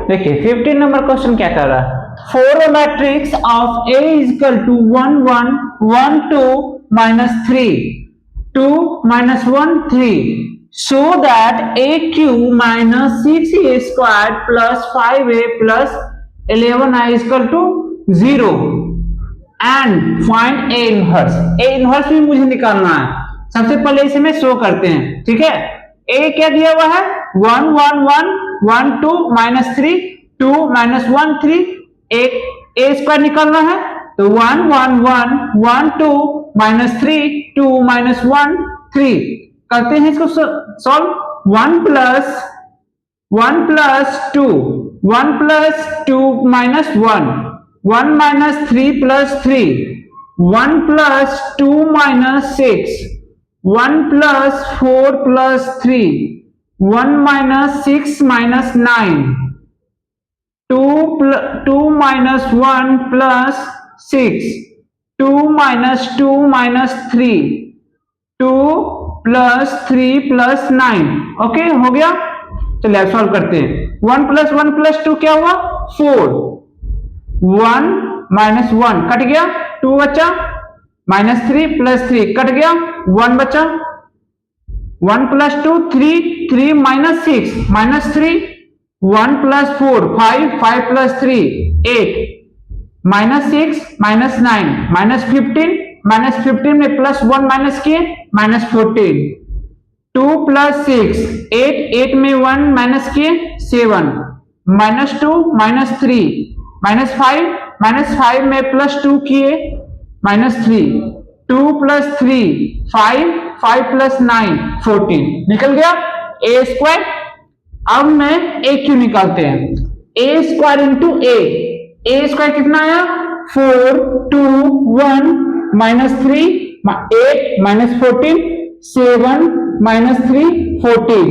देखिए 15 number question क्या कर रहा है, for a matrix of A is equal to 1 1 1 2 -3 2 -1 3 so that AQ minus 6A squared plus 5A plus 11I is equal to 0 and find A inverse. A inverse भी मुझे निकालना है। सबसे पहले इसे में शो करते हैं, ठीक है। ए क्या दिया हुआ है 1 1 1 1 2 -3 2 -1 3 एक ए स्क्वायर निकालना है तो 1 1 1 1 2 -3 2 -1 3 करते हैं इसको solve. 1 plus 2 1 plus 2 -1 1 minus 3 plus 3 1 plus 2 minus 6 1 plus 4 plus 3 1 minus 6 minus 9 2 minus 1 plus 6 2 minus 2 minus 3 2 plus 3 plus 9। Okay हो गया। चलिए अब सॉल्व करते हैं। 1 plus 1 plus 2 क्या हुआ 4 1 minus 1 कट गया 2 बचा -3 plus 3 कट गया 1 बचा 1 plus 2 3 3 minus 6 -3 1 plus 4 5 5 plus 3 8 -6 -9 -15 में प्लस 1 माइनस किए -14 2 plus 6 8 में 1 माइनस किए 7 -2 -3 -5 में प्लस 2 किए -3 2 plus 3 5 5 plus 9 14 निकल गया ए स्क्वायर। अब मैं ए क्यू निकालते हैं। ए स्क्वायर इंटू ए स्क्वायर कितना आया 4 2 1 -3 8 -14 7 -3 14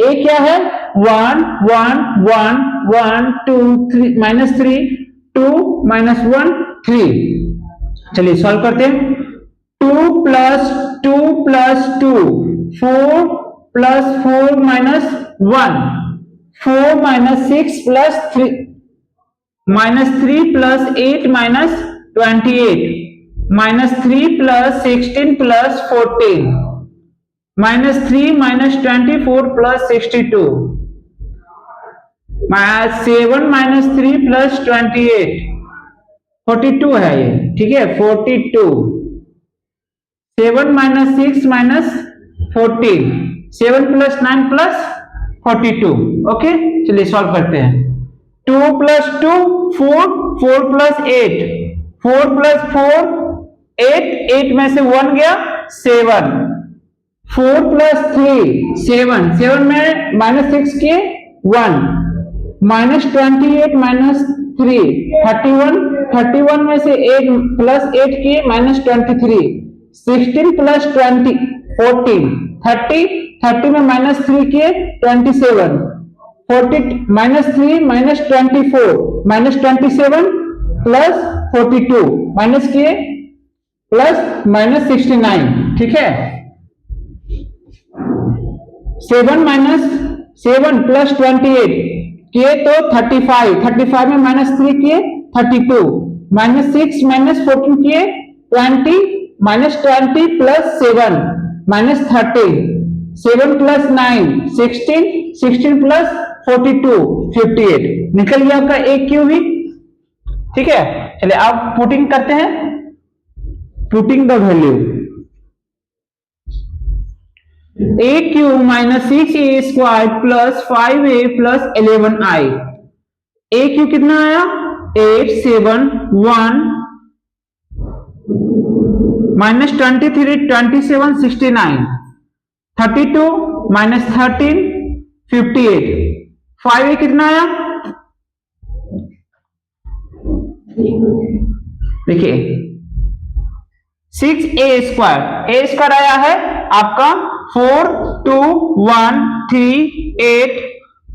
ए क्या है 1 1 1 1 2 3 -3 2 -1 3। चलिए सॉल्व करते हैं। 2 plus 2 plus 2 4 plus 4 minus 1 4 minus 6 plus 3 -3 plus 8 minus 28 -3 plus 16 plus 14 -3 minus 24 plus 62 7 minus 3 plus 28 42 है ये, ठीक है 42 7 minus 6 minus 14 7 plus 9 plus 42। Okay चलिए सॉल्व करते हैं। 2 plus 2 4 4 plus 8 4 plus 4 8 8 में से 1 गया 7 4 plus 3 7 में -6 के 1 -28 -3 31 में से 8 plus 8 के -23 16 plus 20 14 30 में -3 के 27 40 -3 -24 -27 प्लस 42 माइनस किए प्लस -69, ठीक है। 7 प्लस 28 किए तो 35 में -3 किए 32 -6 -14 किए 20 -20 प्लस 7 -30 7 प्लस 9 16 प्लस 42 58 निकल गया आपका एक क्यू भी, ठीक है। चलिए आप पुटिंग करते हैं, putting the value A Q -6a square plus 5a plus 11i। A Q कितना आया 8 7 1 -23 27 69 32 -13 58 5a कितना आया देखिए 6a स्क्वायर आया है आपका 4 2 1 3 8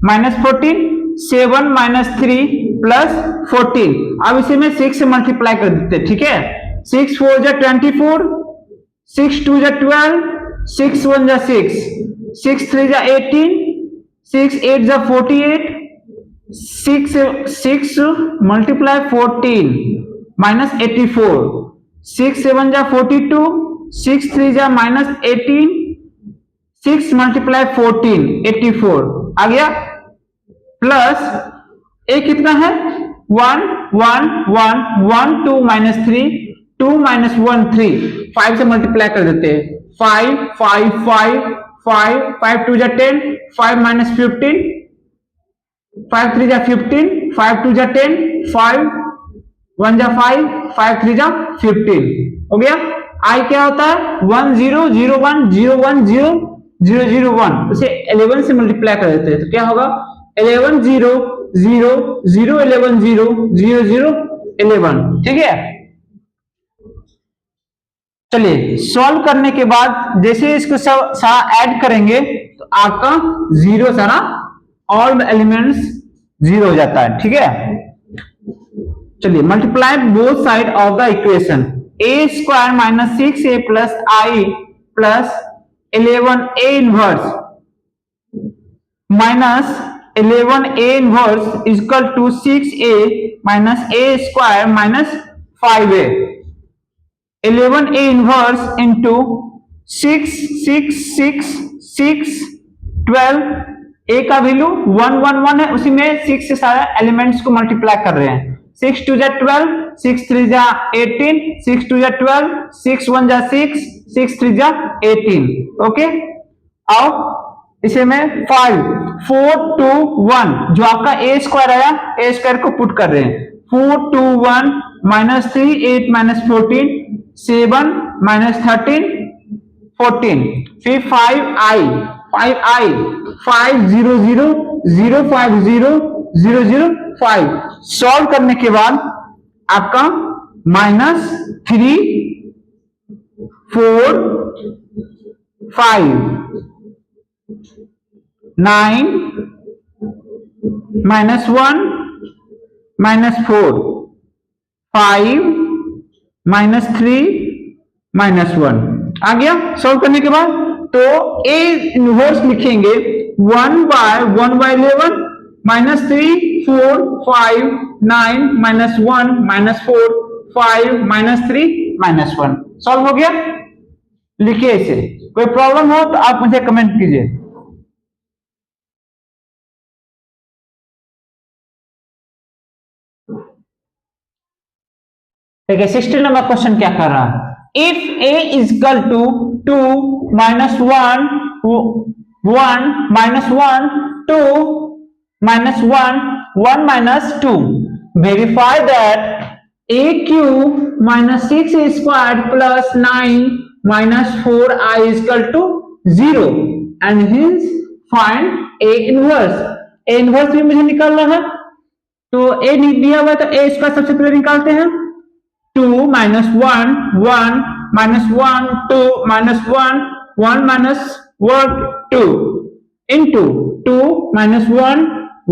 -14 7 -3 प्लस 14। अब इसे में 6 से मल्टीप्लाई कर देते हैं, ठीक है। 6 4 जा 24 6 2 जा 12 6 1 जा 6 6 3 जा 18 6 8 जा 48 6 मल्टीप्लाई 14 माइनस 84, 6 7 जा 42, 6 3 जा माइनस 18, 6 मल्टीप्लाई 14 84 आ गया, प्लस ए कितना है 1 1 1 1 2 माइनस 3 2 माइनस 1 3, 5 से मल्टीप्लाई कर देते हैं, 5 5 5 5 5 2 जा 10, 5 माइनस 15, 5 3 जा 15, 5 2 जा 10, 5 1 जा 5, 5 3 जा 15 हो गया। आई क्या होता है 1 0 0 1 0 1 0 0 0 1, उसे 11 से मल्टीप्लाई कर देते हैं तो क्या होगा 11 0 0 0 11 0 0 0 11, ठीक है। चलिए सॉल्व करने के बाद जैसे इसको सारा ऐड करेंगे तो आपका जीरो सारा ऑल एलिमेंट्स जीरो हो जाता है, ठीक है। चलिए multiply both side of the equation, a square minus 6a plus I plus 11a inverse minus 11a inverse equal to 6a minus a square minus 5a, 11a inverse into 6 6 6 6 12, a का value 1 1 1 है, उसी में 6 से सारे elements को multiply कर रहे हैं, 6 2 जा 12, 6 3 जा 18, 6 2 जा 12, 6 1 जा 6, 6 3 जा 18, ओके। आओ इसे में 5 4 2 1 जो आपका a स्क्वायर आया, a स्क्वायर को पुट कर रहे हैं, 4 2 1 माइनस 3 8 माइनस 14 7 माइनस 13 14, फिर 5i 5 0 0 0 5 0 0 0 5, सॉल्व करने के बाद आपका minus 3 4 5 9 minus 1 minus 4 5 minus 3 minus 1 आ गया। सॉल्व करने के बाद तो ए इनवर्स लिखेंगे 1 by 11 minus 3 4 5 9 minus 1 minus 4 5 minus 3 minus 1, solve हो गया। लिखिए इसे, कोई प्रॉब्लम हो तो आप मुझे कमेंट कीजिए। देखिए 16 नंबर क्वेश्चन क्या कर रहा है, if a is equal to 2 minus 1 1 minus 1 2 minus 1 1 minus 2, verify that a cube minus 6a squared plus 9 minus 4i is equal to 0 and hence find a inverse। a inverse भी मुझे निकालना है, तो a दिया हुआ है तो a स्क्वायर सबसे पहले निकालते हैं, 2 minus 1 1 minus 1 2 minus 1 1 minus 1 2 into 2 minus 1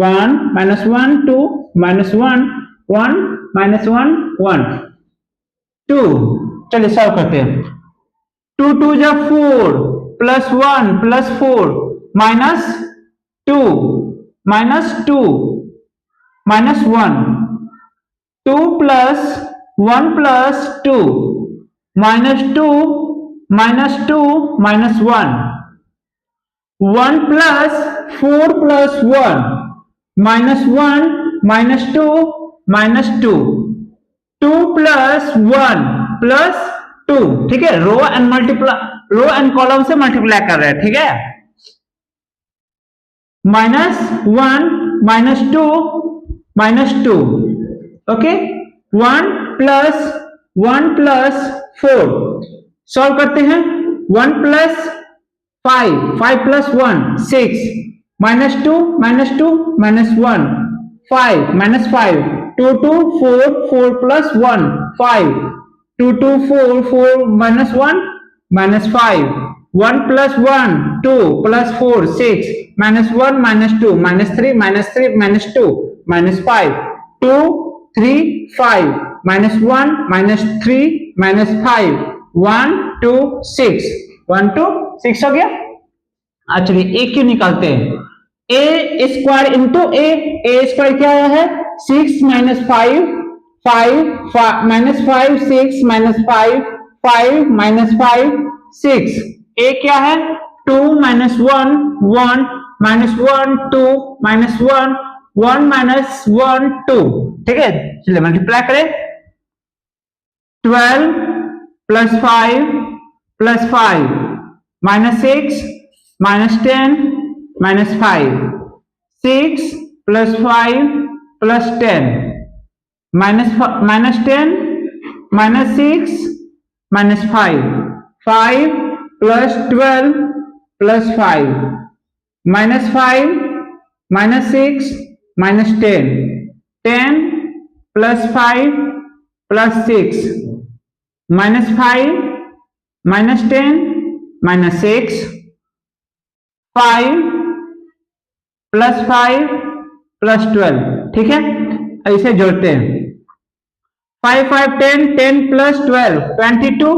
1 minus 1 2 minus 1 1 minus 1 1 2। चलिए सॉल्व करते हैं, 2 2 जा 4 plus 1 plus 4 minus 2 minus 2 minus 1 2 plus 1 plus 2 minus 2 minus 2 minus 1 1 plus 4 plus 1 minus 1 minus 2 minus 2 2 plus 1 plus 2, ठीक है। Row and multiply row and column से multiply कर रहे हैं, ठीक है। Minus 1 minus 2 minus 2, okay. 1 plus 4 solve करते हैं, 1 plus 5 5 plus 1 6 minus 2 minus 2 minus 1 5 minus 5 2 2 4 4 plus 1 5 2 2 4 4 minus 1 minus 5 1 plus 1 2 plus 4 6 minus 1 minus 2 minus 3 minus 3 minus 2 minus 5 2 3 5 minus 1 minus 3 minus 5 1 2 6 1 2 6 हो गया। चलिए ए क्यू निकालते हैं, ए स्क्वायर इंटू ए स्क्वायर क्या आया है 6 माइनस 5 5 माइनस 5 6 माइनस 5 5 माइनस 5 6 ए क्या है 2 माइनस 1 1 माइनस 1 2 माइनस 1 1 माइनस 1 2 ठीक है। चलिए मल्टीप्लाई करें 12 plus 5 plus 5 minus 6 minus 10 minus 5 6 plus 5 plus 10 minus 10 minus 6 minus 5 5 plus 12 plus 5 minus 5 minus 6 minus 10 10 plus 5 plus 6 minus 5 minus 10 minus 6 5 plus 5 plus 12 ठीक है। ऐसे जोड़ते हैं 5 5 10 10 plus 12 22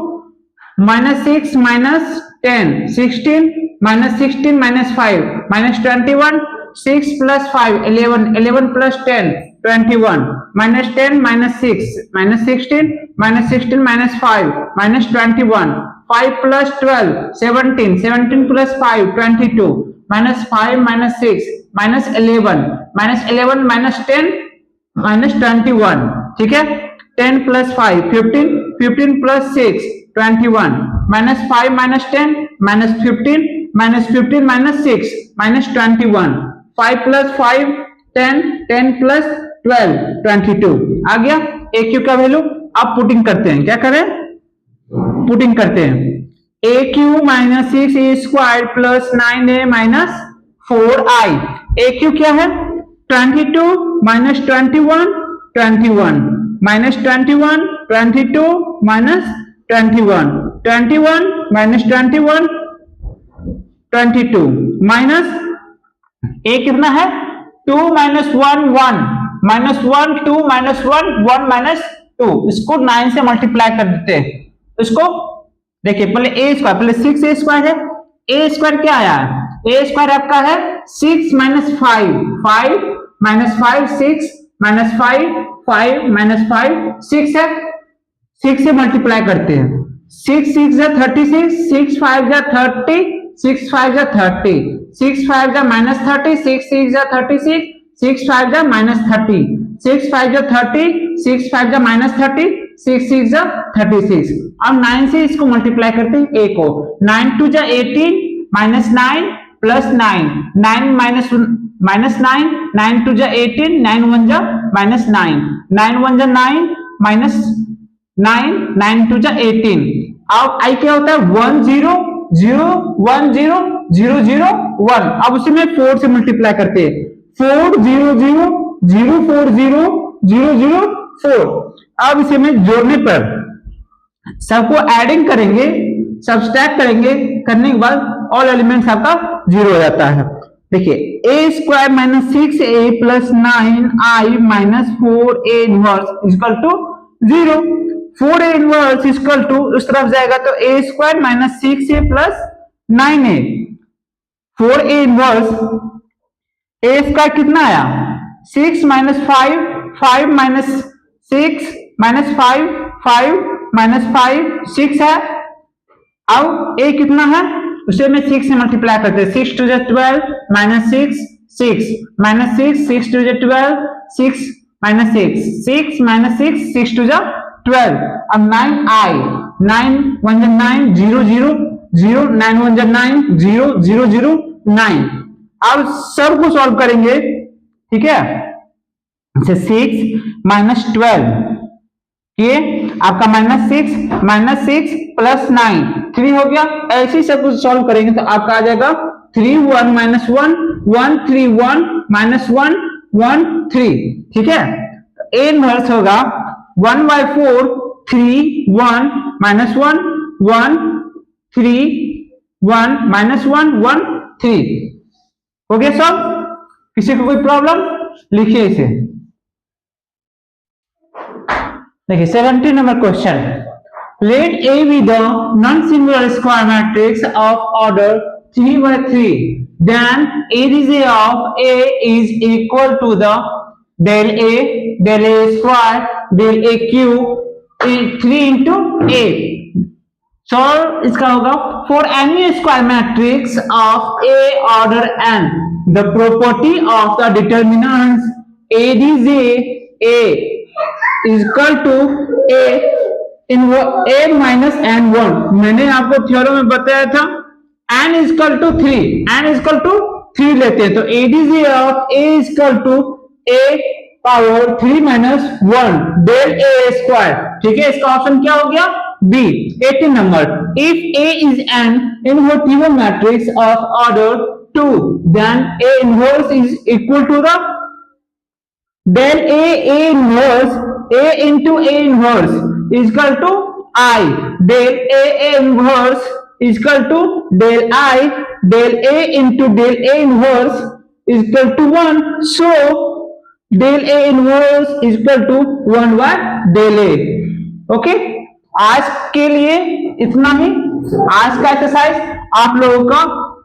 minus 6 minus 10 16 minus 16 minus 5 minus 21 6 plus 5 11 11 plus 10 21 minus 10 minus 6 minus 16 minus 16 minus 5 minus 21 5 plus 12 17 17 plus 5 22 minus 5 minus 6 minus 11 minus 11 minus 10 minus 21 ठीक है। 10 plus 5 15 15 plus 6 21 minus 5 minus 10 minus 15 minus 15 minus 6 minus 21 5 plus 5 10 10 plus 12 22 आ गया। A cube का value अब putting करते हैं, क्या करें पुटिंग करते हैं A cube minus 6 A square plus 9 A minus 4 I. A cube क्या है 22 minus 21 21 minus 21 22 minus 21 21 minus 21 22 minus A कितना है 2 माइनस 1 1 माइनस 1 2 माइनस 1 1 माइनस 2 इसको 9 से मल्टीप्लाई कर देते हैं। इसको देखिए पहले ए स्क्वायर पहले 6 ए स्क्वायर है ए स्क्वायर क्या आया है ए स्क्वायर आपका है 6 माइनस 5 5 माइनस 5 6 माइनस 5 5 माइनस 5 6 है 6 से मल्टीप्लाई करते हैं 6 6 जा 36 6 5 जा 30 6 5 जा 30 6 5 जा माइनस 30 6 6 जा 36 6 5 जा माइनस 30 6 5 जा 30 6 5 जा माइनस 30 6 6 जा 36। अब 9 से इसको मल्टीप्लाई करते हैं ए को 9 2 जा 18 माइनस 9 प्लस 9 9 माइनस माइनस 9 9 2 जा 18 9 1 जा माइनस 9 9 1 जा 9 माइनस 9 9 2 जा 18। अब आई क्या होता है 1 0 0 1 0 0 0 1। अब उसे में 4 से मल्टीप्लाई करते हैं 4 0 0 0 4 0 0 0 4। अब इसे में जोड़ने पर सबको एडिंग करेंगे सब्सट्रैक्ट करेंगे करने के बाद ऑल एलिमेंट्स आपका 0 हो जाता है। देखिए A square minus 6 A plus 9 I minus 4 A inverse equal to 0। 4 A inverse equal to उस तरफ जाएगा तो A square minus 6 A plus 9 A 4 A inverse A square कितना आया 6 माइनस 5 5 माइनस 6 माइनस 5 5 माइनस 5 6 है। अब ए कितना है उसे में 6 से मल्टीप्लाई करते हैं 6 to 12 minus 6 6 minus 6 6 to 12 6 minus 6 6 minus 6 6 to 12। अब 9 आई 9 1 जा 9 0 0 0 9 1 जा 9 0 0 0 9। अब सबको सॉल्व करेंगे ठीक है 6 माइनस 12 ये आपका माइनस 6 प्लस 9 3 हो गया। ऐसे सब कुछ सॉल्व करेंगे तो आपका आ जाएगा 3 1 माइनस 1 1 3 1 माइनस 1 1 3 ठीक है। ए इनवर्स होगा 1/4 3 1 माइनस 1 1 3 1 माइनस 1 1 3 हो गया सब। किसी को कोई प्रॉब्लम लिखिए इसे। देखिए 17 number question let A be the non singular square matrix of order 3/3, then area of A is equal to the del A square del A cube 3 into A। Solve इसका होगा for any square matrix of A order n the property of the determinants ADJ A equal to A minus n one. मैंने आपको theorem में बताया था N equal to 3 लेते हैं तो ADJ of A equal to A power 3 minus 1 del A square. ठीक है, इसका ऑप्शन क्या हो गया B। 18 number, if A is an invertible matrix of order 2, then A inverse is equal to the del A inverse A into A inverse is equal to I del A inverse is equal to del I del A into del A inverse is equal to 1, so del A inverse is equal to 1 by del A। okay? आज के लिए इतना ही। आज का exercise आप लोगों का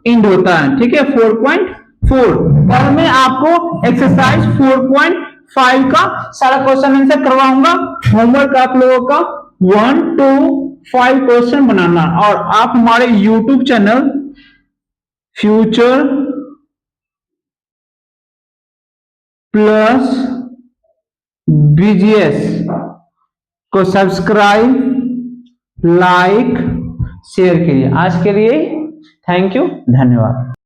and होता है। ठीक है, 4.4। कल मैं आपको एक्सरसाइज 4.5 का सारा क्वेश्चन आंसर करवाऊंगा। होमवर्क आप लोगों का 1 to 5 क्वेश्चन बनाना और आप हमारे YouTube channel future plus BGS को सब्सक्राइब लाइक शेयर कीजिए। आज के लिए थैंक यू, धन्यवाद।